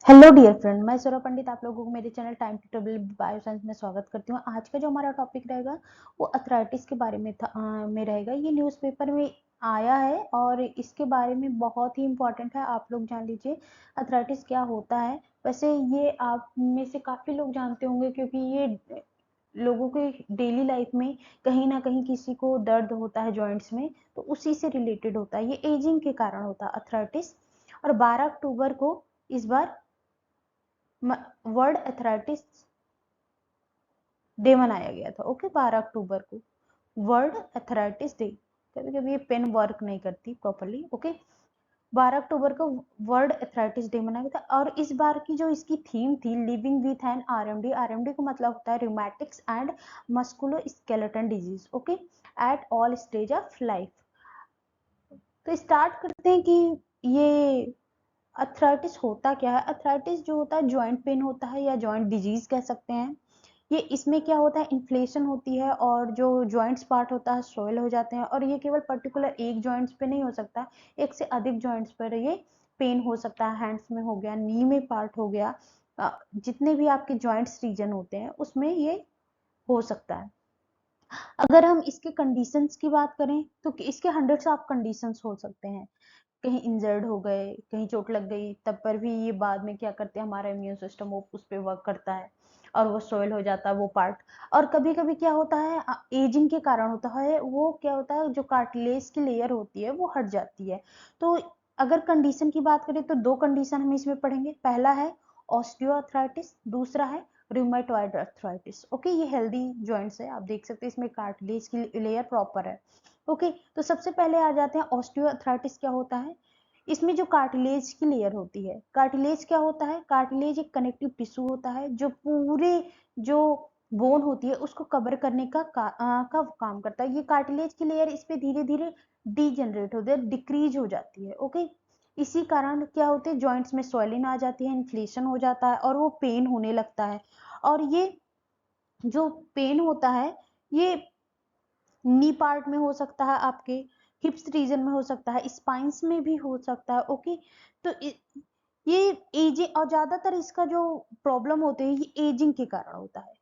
Hello dear friend, मैं सौरभ पंडित आप लोगों को मेरे चैनल टाइम ट्यूटोरियल बायोसाइंस में स्वागत करती हूँ। आज का जो हमारा टॉपिक रहेगा वो अथराइटिस के बारे में रहेगा। ये न्यूज़पेपर में आया है और इसके बारे में बहुत ही इम्पोर्टेंट है, आप लोग जान लीजिए अथराइटिस क्या होता है। वैसे ये आप में से काफ़ी लोग जानते होंगे क्योंकि ये लोगों के डेली लाइफ में कहीं ना कहीं किसी को दर्द होता है जॉइंट्स में, तो उसी से रिलेटेड होता है। ये एजिंग के कारण होता है अथराइटिस। और 12 अक्टूबर को इस बार वर्ल्ड एथराइटिस डे मनाया गया था। ओके, 12 अक्टूबर को वर्ल्ड एथराइटिस डे। कभी कभी ये पेन वर्क नहीं करती प्रॉपरली। ओके, 12 अक्टूबर को वर्ल्ड एथराइटिस डे मनाया गया था। और इस बार की जो इसकी थीम थी living with an RMD. RMD का मतलब होता है rheumatics and musculo skeleton disease. Okay, at all stage of life. तो स्टार्ट करते हैं कि ये अथराइटिस होता क्या है। अथराइटिस जो होता है जॉइंट पेन होता है या जॉइंट डिजीज कह सकते हैं। ये इसमें क्या होता है, इन्फ्लेशन होती है और जो जॉइंट्स पार्ट होता है सोयल हो जाते हैं। और ये केवल पर्टिकुलर एक जॉइंट्स पे नहीं हो सकता, एक से अधिक जॉइंट्स पर ये पेन हो सकता है। हैंड्स में हो गया, नी में पार्ट हो गया, जितने भी आपके जॉइंट्स रीजन होते हैं उसमें ये हो सकता है। अगर हम इसके कंडीशंस की बात करें तो इसके हंड्रेड्स ऑफ कंडीशंस हो सकते हैं। कहीं इंजर्ड हो गए, कहीं चोट लग गई, तब पर भी ये बाद में क्या करते हैं, हमारा इम्यून सिस्टम वो उस पर वर्क करता है और वो सोयल हो जाता है वो पार्ट। और कभी कभी क्या होता है, एजिंग के कारण होता है, वो क्या होता है जो कार्टिलेज की लेयर होती है वो हट जाती है। तो अगर कंडीशन की बात करें तो दो कंडीशन हम इसमें पढ़ेंगे। पहला है ऑस्टियोआर्थराइटिस, दूसरा है रूमेटॉइड अर्थराइटिस। ओके, ये हेल्दी जॉइंट्स है, आप देख सकते हैं इसमें कार्टिलेज की लेयर प्रॉपर है। ओके, तो सबसे पहले आ जाते हैं ऑस्टियोआर्थराइटिस क्या होता है। इसमें जो कार्टिलेज की लेयर होती है, कार्टिलेज क्या होता है, कार्टिलेज एक कनेक्टिव टिश्यू होता है जो पूरे जो बोन होती है उसको कवर करने का काम करता है। ये कार्टिलेज की लेयर इस पे धीरे धीरे डीजनरेट होती है, डिक्रीज हो जाती है। ओके, इसी कारण क्या होते हैं, जॉइंट्स में स्वेलिंग आ जाती है, इन्फ्लेशन हो जाता है और वो पेन होने लगता है। और ये जो पेन होता है ये नी पार्ट में हो सकता है, आपके हिप्स रीजन में हो सकता है, स्पाइंस में भी हो सकता है। ओके, तो ये एजिंग, और ज्यादातर इसका जो प्रॉब्लम होते हैं ये एजिंग के कारण होता है।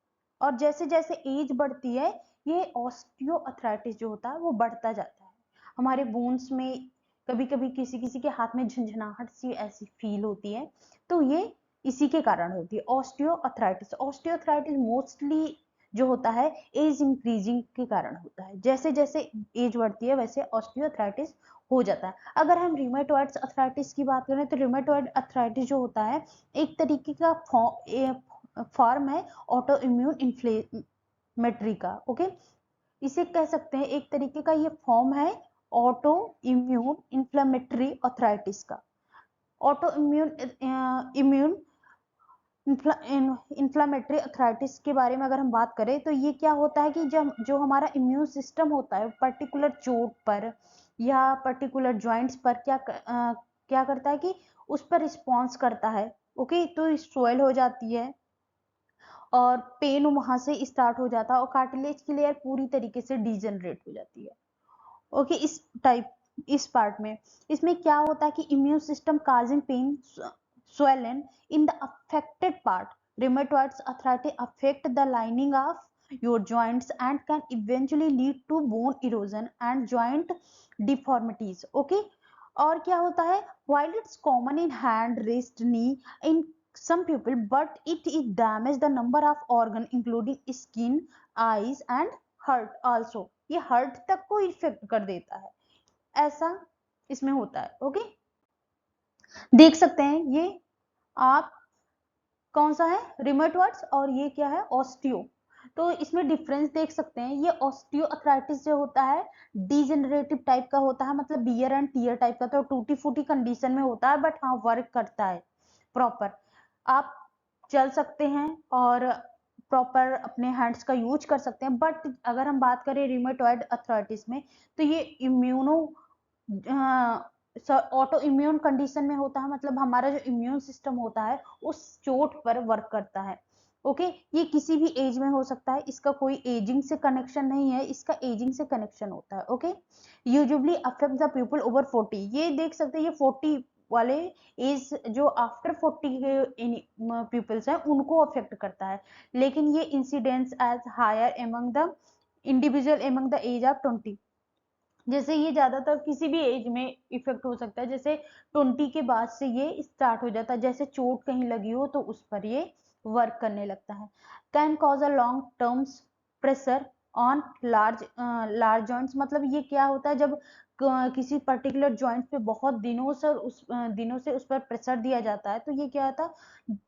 और जैसे जैसे एज बढ़ती है ये ऑस्टियोआर्थराइटिस जो होता है वो बढ़ता जाता है। हमारे बोन्स में कभी कभी किसी किसी के हाथ में झंझनाहट सी ऐसी फील होती है, तो ये इसी के कारण होती है ऑस्टियोआर्थराइटिस। ऑस्टियोआर्थराइटिस मोस्टली जो होता है एज इंक्रीजिंग के कारण होता है। जैसे जैसे एज बढ़ती है वैसे ऑस्टियोआर्थराइटिस हो जाता है। अगर हम रिमेटॉइड अर्थराइटिस की बात करें तो रिमेटॉइड अर्थराइटिस जो होता है एक तरीके का फॉर्म है ऑटो इम्यून इन्फ्लेमेटरी का। ओके, इसे कह सकते हैं एक तरीके का ये फॉर्म है ऑटो इम्यून इन्फ्लेमेटरी अर्थराइटिस का। ऑटो इम्यून इन्फ्लामेटरी अर्थराइटिस के बारे में अगर हम बात करें तो ये क्या होता है कि जब जो हमारा इम्यून सिस्टम होता है पर्टिकुलर चोट पर या पर्टिकुलर जॉइंट्स पर क्या करता है कि उस पर रिस्पॉन्स करता है। ओके, तो स्वेल हो जाती है और पेन वहां से स्टार्ट हो जाता है और कार्टिलेज की लेयर पूरी तरीके से डिजनरेट हो जाती है। ओके, इस पार्ट में इसमें क्या होता है कि immune system causing pain swelling in the affected part. Rheumatoid arthritis affect the lining of your joints and can eventually lead to bone erosion and joint deformities. Okay, और क्या होता है, while it's common in hand, wrist, knee in some people, but it damage the number of organ including skin, eyes and heart also. ये heart तक को effect कर देता है, ऐसा इसमें होता है। ओके, देख सकते हैं ये आप कौन सा है रिमेटॉइड्स और ये क्या है ऑस्टियो। तो इसमें डिफरेंस देख सकते हैं, ये ऑस्टियो अर्थराइटिस जो होता है डीजेनरेटिव टाइप का होता है, मतलब बियर एंड टीयर टाइप का, तो टूटी फूटी कंडीशन में होता है बट हाँ वर्क करता है प्रॉपर। आप चल सकते हैं और प्रॉपर अपने हैंड्स का यूज कर सकते हैं। बट अगर हम बात करें रिमेटॉइड अर्थराइटिस में तो ये इम्यूनो ऑटो इम्यून कंडीशन में होता है, मतलब हमारा जो इम्यून सिस्टम होता है उस चोट पर वर्क करता है। ओके, ये किसी भी एज में हो सकता है, इसका कोई एजिंग से कनेक्शन नहीं है, इसका एजिंग से कनेक्शन होता है। Okay, usually affect the people over 40। ये देख सकते हैं ये 40 वाले एज जो आफ्टर 40 के पीपल्स हैं उनको अफेक्ट करता है, लेकिन ये incidence as higher among the individual among the age of 20। जैसे ये ज्यादातर किसी भी एज में इफेक्ट हो सकता है, जैसे 20 के बाद से ये स्टार्ट हो जाता है, जैसे चोट कहीं लगी हो तो उस पर ये वर्क करने लगता है। Can cause a long terms pressure on large joints, मतलब ये क्या होता है जब किसी पर्टिकुलर जॉइंट पे बहुत दिनों से उस पर प्रेशर दिया जाता है तो ये क्या होता है,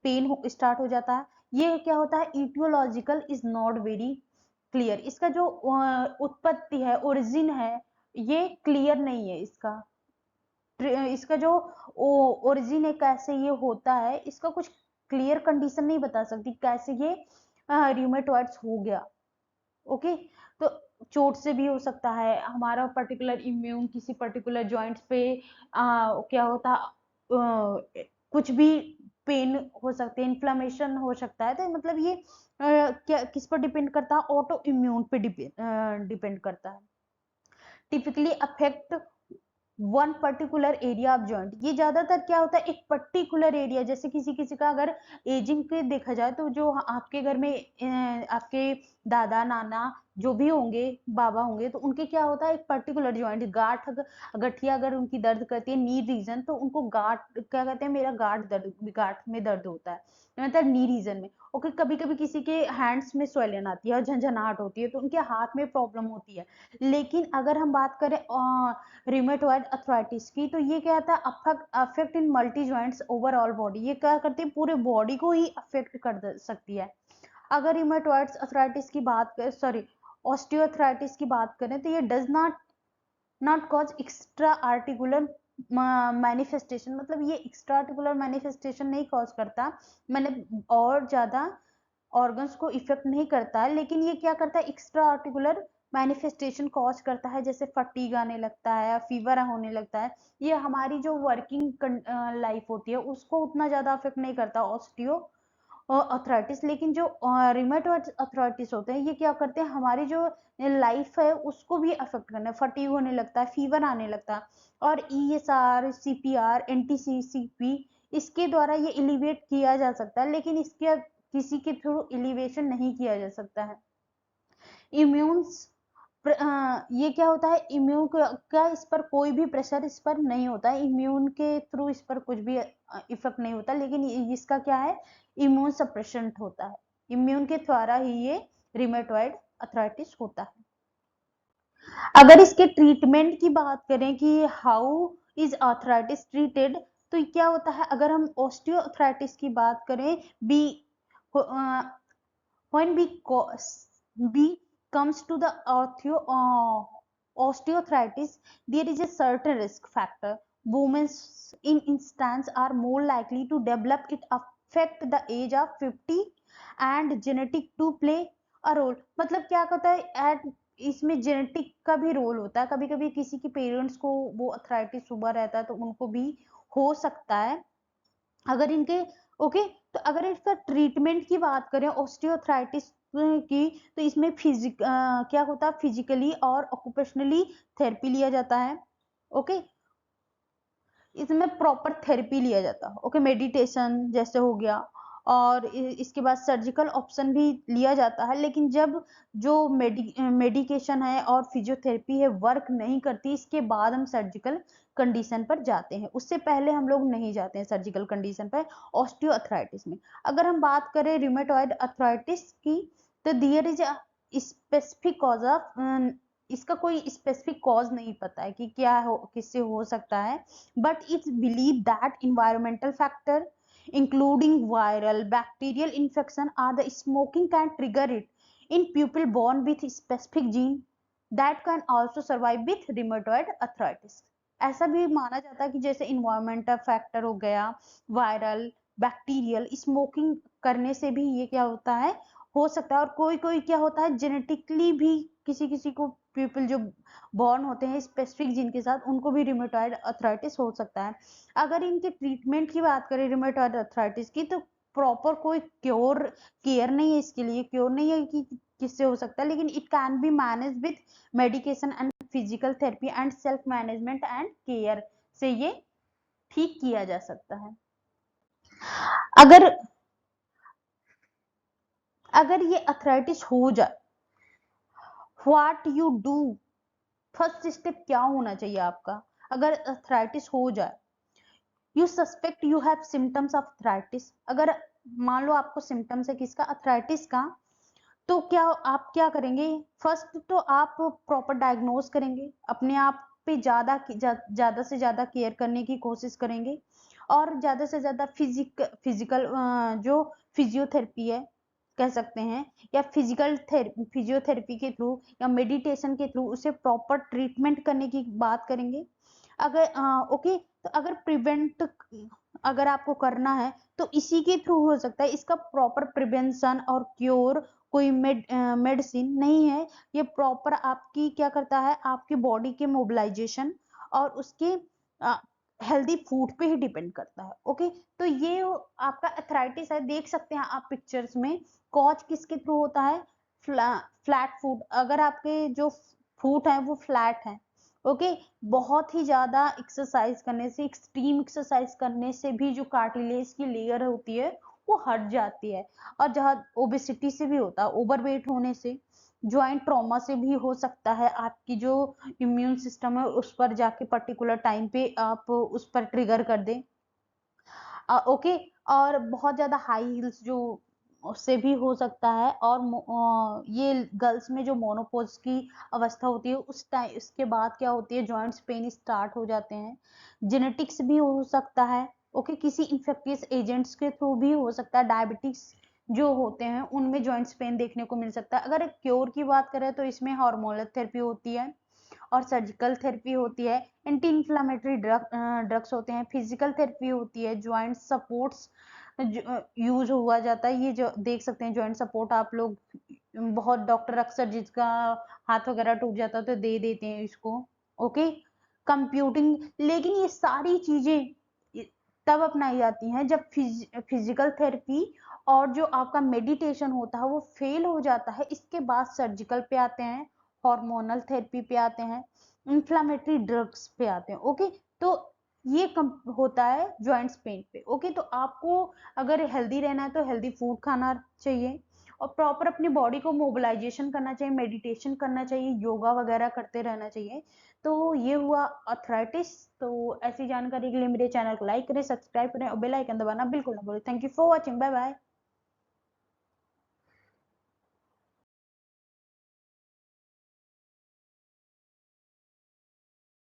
पेन स्टार्ट हो जाता है। ये क्या होता है, aetiological is not very clear, इसका जो उत्पत्ति है, ओरिजिन है, ये क्लियर नहीं है। इसका जो ओरिजिन है, कैसे ये होता है, इसका कुछ क्लियर कंडीशन नहीं बता सकती कैसे ये रियूमेटॉइड्स हो गया। ओके, तो चोट से भी हो सकता है, हमारा पर्टिकुलर इम्यून किसी पर्टिकुलर जॉइंट्स पे क्या होता कुछ भी पेन हो सकते हैं, इन्फ्लेमेशन हो सकता है, तो मतलब ये क्या किस पर डिपेंड करता है, ऑटो इम्यून पे डिपेंड करता है। Typically affect one particular area of joint, ये ज्यादातर क्या होता है, एक पर्टिकुलर एरिया, जैसे किसी किसी का अगर एजिंग के देखा जाए तो जो आपके घर में आपके दादा नाना जो भी होंगे, बाबा होंगे, तो उनके क्या होता है, एक पर्टिकुलर जॉइंट गठिया अगर उनकी दर्द करती है नी रीजन, तो उनको गांठ क्या कहते हैं, मेरा गांठ में दर्द होता है, मतलब नी रीजन में। ओके, कभी कभी किसी के हैंड्स में स्वेलन आती है और झंझनाहट होती है तो उनके हाथ में प्रॉब्लम होती है। लेकिन अगर हम बात करें रिमेटॉइड अर्थराइटिस की, तो ये क्या था, affect in multi joints overall body, ये क्या करती है, पूरे बॉडी को ही अफेक्ट कर सकती है। अगर रिमेटॉइड अर्थराइटिस की बात करें, सॉरी ऑस्टियोआर्थराइटिस की बात करें, तो ये does not cause extra articular manifestation, मतलब ये एक्स्ट्रा आर्टिकुलर मैनिफेस्टेशन नहीं कॉज करता, मैंने और ज्यादा ऑर्गन्स को इफेक्ट नहीं करता है, लेकिन ये क्या करता है, एक्स्ट्रा आर्टिकुलर मैनिफेस्टेशन कॉज करता है, जैसे फटीग आने लगता है, फीवर होने लगता है। ये हमारी जो वर्किंग लाइफ होती है उसको उतना ज्यादा अफेक्ट नहीं करता ऑस्टियो अर्थराइटिस, लेकिन जो रिमेटॉइड अर्थराइटिस होते हैं ये क्या करते हैं, हमारी जो लाइफ है उसको भी अफेक्ट करना है, फटीग होने लगता है, फीवर आने लगता है। और ईएसआर, सीपीआर, एनटीसीसीपी, इसके द्वारा ये एलिवेट किया जा सकता है, लेकिन इसके किसी के थ्रू एलिवेशन नहीं किया जा सकता है। इम्यून्स ये क्या होता है, इम्यून का इस पर कोई भी प्रेशर इस पर नहीं होता है, इम्यून के थ्रू इस पर कुछ भी इफेक्ट नहीं होता, लेकिन इसका क्या है, इम्यून सप्रेशन होता है, इम्यून के द्वारा ही ये रिमेटॉइड अर्थराइटिस होता है। अगर इसके ट्रीटमेंट की बात करें कि हाउ इज अर्थराइटिस ट्रीटेड, तो क्या होता है, अगर हम ऑस्टियोआर्थराइटिस की बात करें, B when B comes to the osteoarthritis, there is a certain risk factor. Women in instance are more likely to develop it, affect the age of 50 and genetic to play a role, मतलब क्या कहता है, eight इसमें genetic का भी role होता है, कभी कभी किसी के पेरेंट्स को वो अर्थराइटिस हुआ रहता है तो उनको भी हो सकता है। अगर इनके ओके, तो अगर इसका ट्रीटमेंट की बात करें ऑस्टियोआर्थराइटिस की, तो इसमें क्या होता है, फिजिकली और ऑक्यूपेशनली थेरेपी लिया जाता है। ओके, इसमें प्रॉपर थेरेपी लिया जाता है। ओके, मेडिटेशन जैसे हो गया, और इसके बाद सर्जिकल ऑप्शन भी लिया जाता है, लेकिन जब जो मेडिकेशन है और फिजियोथेरेपी है वर्क नहीं करती, इसके बाद हम सर्जिकल कंडीशन पर जाते हैं, उससे पहले हम लोग नहीं जाते हैं सर्जिकल कंडीशन पर ऑस्टियोआर्थराइटिस में। अगर हम बात करें रिमेटॉइड अर्थराइटिस की, तो there is specific cause of, इसका कोई स्पेसिफिक कॉज नहीं पता है कि क्या हो, किससे हो सकता है, but it's believed that environmental factor including viral bacterial infection or the smoking can trigger it in people born with specific gene that can also survive with rheumatoid arthritis। ऐसा भी माना जाता है कि जैसे इन्वायरमेंटल फैक्टर हो गया, viral, bacterial, smoking करने से भी ये क्या होता है, हो सकता है। और कोई कोई क्या होता है, जेनेटिकली भी किसी किसी को पीपल जो बॉर्न होते हैं स्पेसिफिक जीन के साथ, उनको भी रिमेटॉइड अर्थराइटिस हो सकता है। अगर इनके ट्रीटमेंट की बात करें रिमेटॉइड अर्थराइटिस की, तो प्रॉपर कोई केयर नहीं है, इसके लिए क्योर नहीं है कि किससे हो सकता है, लेकिन it can be manage with medication and physical therapy and self management and care से ये ठीक किया जा सकता है। अगर अगर ये अर्थराइटिस हो जाए, what you do, first step क्या होना चाहिए आपका? अगर अर्थराइटिस हो जाए, you suspect you have symptoms of arthritis, अगर मान लो आपको सिम्टम्स है किसका, अर्थराइटिस का, तो क्या आप क्या करेंगे? फर्स्ट तो आप प्रॉपर डायग्नोज करेंगे, अपने आप पे ज्यादा से ज्यादा केयर करने की कोशिश करेंगे, और ज्यादा से ज्यादा फिजिकल जो फिजियोथेरेपी है कह सकते हैं, या फिजियोथेरेपी के थ्रू या मेडिटेशन के थ्रू उसे प्रॉपर ट्रीटमेंट करने की बात करेंगे। अगर ओके, तो अगर प्रिवेंट अगर आपको करना है तो इसी के थ्रू हो सकता है। इसका प्रॉपर प्रिवेंशन और क्योर कोई मेडिसिन नहीं है, ये प्रॉपर आपकी क्या करता है, आपकी बॉडी के मोबिलाइजेशन और उसके हेल्दी फूड पे ही डिपेंड करता है। ओके, तो ये आपका अथराइटिस है, देख सकते हैं आप पिक्चर्स में कॉज किसके थ्रू होता है, फ्लैट फूड, अगर आपके जो फूट है वो फ्लैट है। ओके, बहुत ही ज्यादा एक्सरसाइज करने से, एक्सट्रीम एक्सरसाइज करने से भी जो कार्टिलेज की लेयर होती है वो हट जाती है, और जहाँ ओबेसिटी से भी होता है, ओवरवेट होने से, ज्वाइंट ट्रॉमा से भी हो सकता है, आपकी जो इम्यून सिस्टम है उस पर जाके पर्टिकुलर टाइम पे आप उस पर ट्रिगर कर दें। ओके, और बहुत ज्यादा हाई हील्स जो उससे भी हो सकता है, और ये गर्ल्स में जो मोनोपोज की अवस्था होती है उस टाइम, इसके बाद क्या होती है, जॉइंट्स पेन स्टार्ट हो जाते हैं। जेनेटिक्स भी हो सकता है। ओके, किसी इन्फेक्टियस एजेंट्स के थ्रू भी हो सकता है, डायबिटिक्स जो होते हैं उनमें जॉइंट्स पेन देखने को मिल सकता है। अगर क्योर की बात करें तो इसमें हार्मोनल थेरेपी होती है और सर्जिकल थेरेपी होती है, एंटी इंफ्लामेटरी ड्रग्स होते हैं, फिजिकल थेरेपी होती है, ज्वाइंट सपोर्ट्स यूज हुआ जाता है। ये जो देख सकते हैं ज्वाइंट सपोर्ट आप लोग, बहुत डॉक्टर अक्सर जिसका हाथ वगैरह टूट जाता है तो दे देते हैं इसको। ओके, कंप्यूटिंग, लेकिन ये सारी चीजें तब अपनाई जाती हैं जब फिजिकल थेरेपी और जो आपका मेडिटेशन होता है वो फेल हो जाता है। इसके बाद सर्जिकल पे आते हैं, हार्मोनल थेरेपी पे आते हैं, इंफ्लामेटरी ड्रग्स पे आते हैं। ओके, तो ये होता है जॉइंट्स पेन पे। ओके, तो आपको अगर हेल्दी रहना है तो हेल्दी फूड खाना चाहिए, और प्रॉपर अपनी बॉडी को मोबिलाइजेशन करना चाहिए, मेडिटेशन करना चाहिए, योगा वगैरह करते रहना चाहिए। तो ये हुआ अर्थराइटिस। तो ऐसी जानकारी के लिए मेरे चैनल को लाइक करें, सब्सक्राइब करें और बेल आइकन दबाना बिल्कुल ना भूलें। Thank you for watching, bye bye.